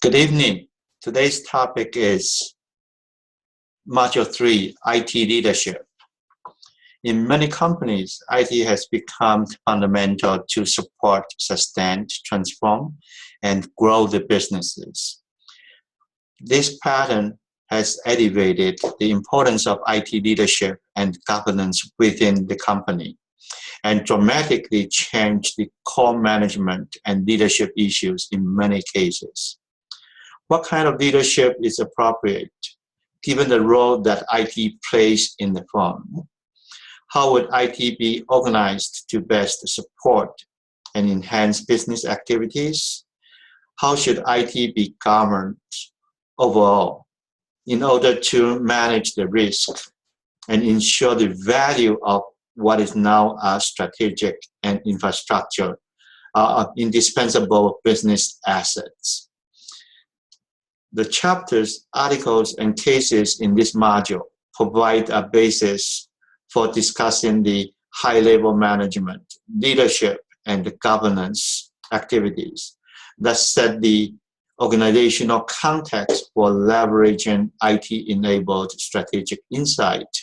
Good evening. Today's topic is Module 3, IT Leadership. In many companies, IT has become fundamental to support, sustain, transform, and grow the businesses. This pattern has elevated the importance of IT leadership and governance within the company and dramatically changed the core management and leadership issues in many cases. What kind of leadership is appropriate given the role that IT plays in the firm? How would IT be organized to best support and enhance business activities? How should IT be governed overall in order to manage the risk and ensure the value of what is now a strategic and infrastructure, indispensable business assets? The chapters, articles, and cases in this module provide a basis for discussing the high-level management, leadership, and the governance activities that set the organizational context for leveraging IT-enabled strategic insight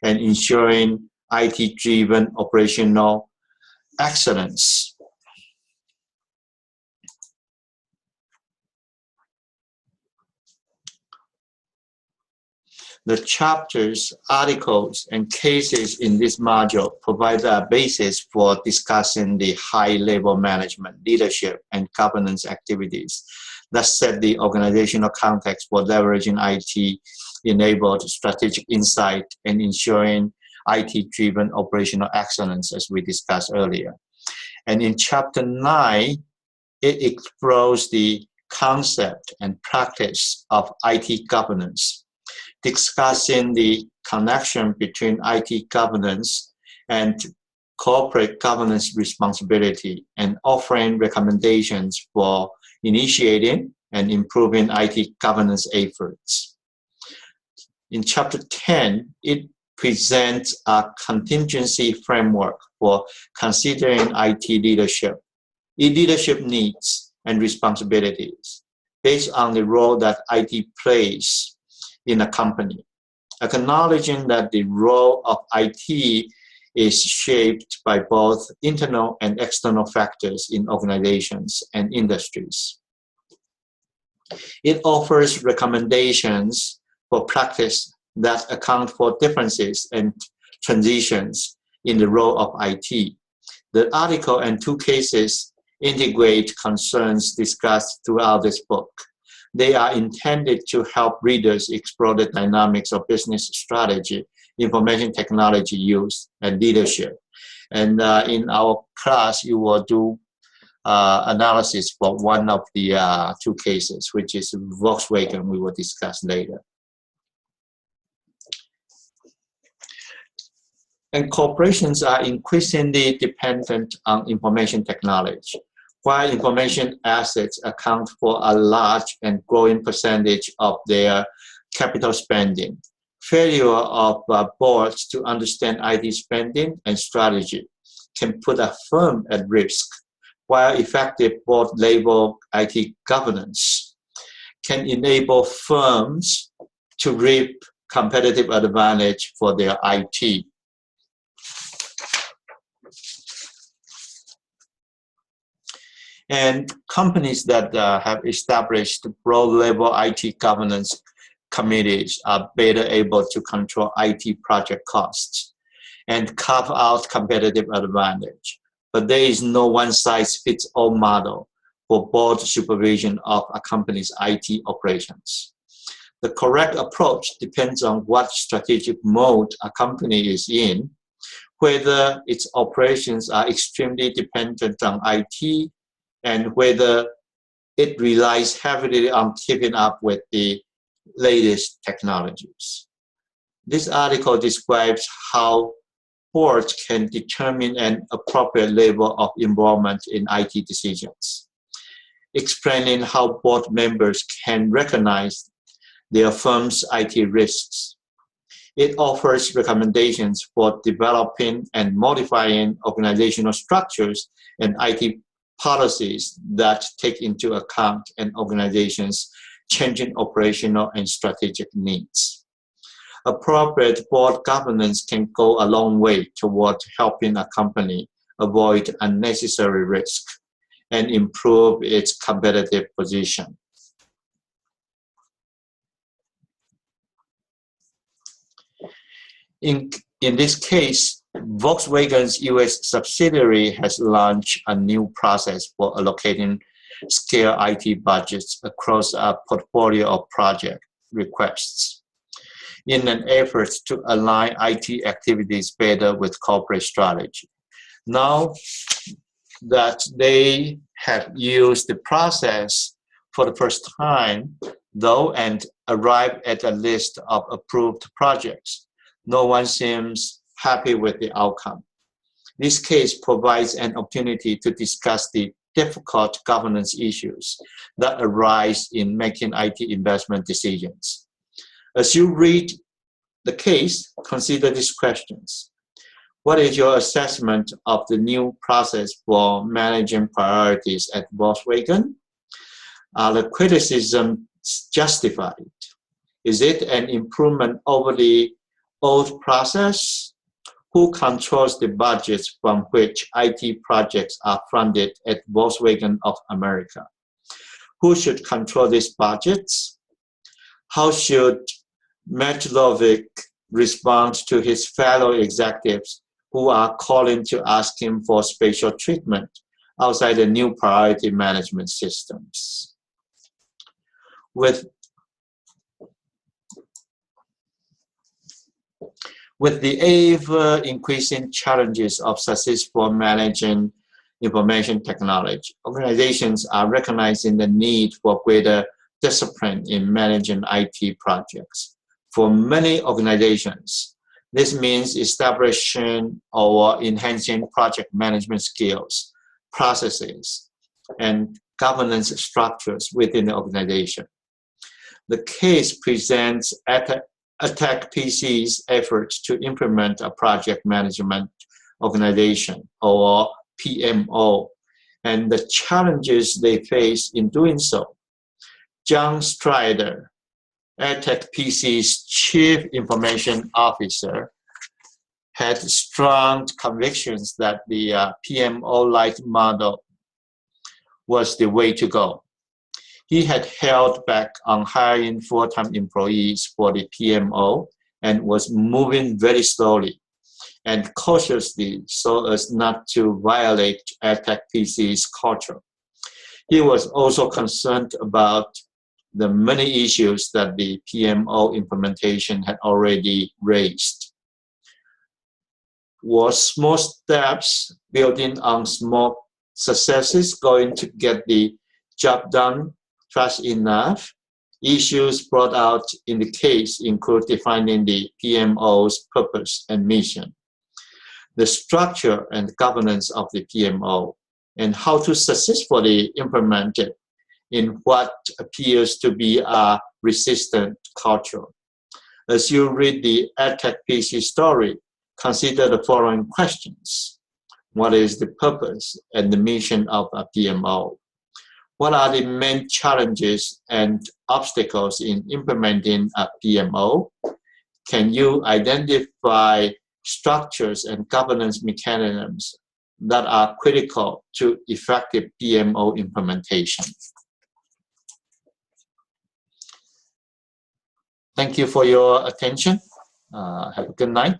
and ensuring IT-driven operational excellence. The chapters, articles, and cases in this module provide a basis for discussing the high-level management, leadership, and governance activities that set the organizational context for leveraging IT-enabled strategic insight and ensuring IT-driven operational excellence, as we discussed earlier. And in Chapter 9, it explores the concept and practice of IT governance, discussing the connection between IT governance and corporate governance responsibility and offering recommendations for initiating and improving IT governance efforts. In Chapter 10, it presents a contingency framework for considering IT leadership needs and responsibilities based on the role that IT plays in a company, acknowledging that the role of IT is shaped by both internal and external factors in organizations and industries. It offers recommendations for practice that account for differences and transitions in the role of IT. The article and two cases integrate concerns discussed throughout this book. They are intended to help readers explore the dynamics of business strategy, information technology use, and leadership. And in our class, you will do analysis for one of the two cases, which is Volkswagen. We will discuss later. And corporations are increasingly dependent on information technology. While information assets account for a large and growing percentage of their capital spending, failure of boards to understand IT spending and strategy can put a firm at risk, while effective board-level IT governance can enable firms to reap competitive advantage for their IT. And companies that have established broad-level IT governance committees are better able to control IT project costs and carve out competitive advantage. But there is no one-size-fits-all model for board supervision of a company's IT operations. The correct approach depends on what strategic mode a company is in, whether its operations are extremely dependent on IT, and whether it relies heavily on keeping up with the latest technologies. This article describes how boards can determine an appropriate level of involvement in IT decisions, explaining how board members can recognize their firm's IT risks. It offers recommendations for developing and modifying organizational structures and IT policies that take into account an organization's changing operational and strategic needs. Appropriate board governance can go a long way toward helping a company avoid unnecessary risk and improve its competitive position. In this case, Volkswagen's US subsidiary has launched a new process for allocating scale IT budgets across a portfolio of project requests in an effort to align IT activities better with corporate strategy. Now that they have used the process for the first time, though, and arrived at a list of approved projects, no one seems happy with the outcome. This case provides an opportunity to discuss the difficult governance issues that arise in making IT investment decisions. As you read the case, consider these questions. What is your assessment of the new process for managing priorities at Volkswagen? Are the criticisms justified? Is it an improvement over the old process? Who controls the budgets from which IT projects are funded at Volkswagen of America? Who should control these budgets? How should Metlovic respond to his fellow executives who are calling to ask him for special treatment outside the new priority management systems? With the ever-increasing challenges of successful managing information technology, organizations are recognizing the need for greater discipline in managing IT projects. For many organizations, this means establishing or enhancing project management skills, processes, and governance structures within the organization. The case presents Attack PC's efforts to implement a project management organization, or PMO, and the challenges they face in doing so. John Strider, Attack PC's Chief Information Officer, had strong convictions that the PMO-like model was the way to go. He had held back on hiring full-time employees for the PMO and was moving very slowly and cautiously so as not to violate Attack PC's culture. He was also concerned about the many issues that the PMO implementation had already raised. Were small steps building on small successes going to get the job done fast enough? Issues brought out in the case include defining the PMO's purpose and mission, the structure and governance of the PMO, and how to successfully implement it in what appears to be a resistant culture. As you read the Attack PC story, consider the following questions. What is the purpose and the mission of a PMO? What are the main challenges and obstacles in implementing a PMO? Can you identify structures and governance mechanisms that are critical to effective PMO implementation? Thank you for your attention. Have a good night.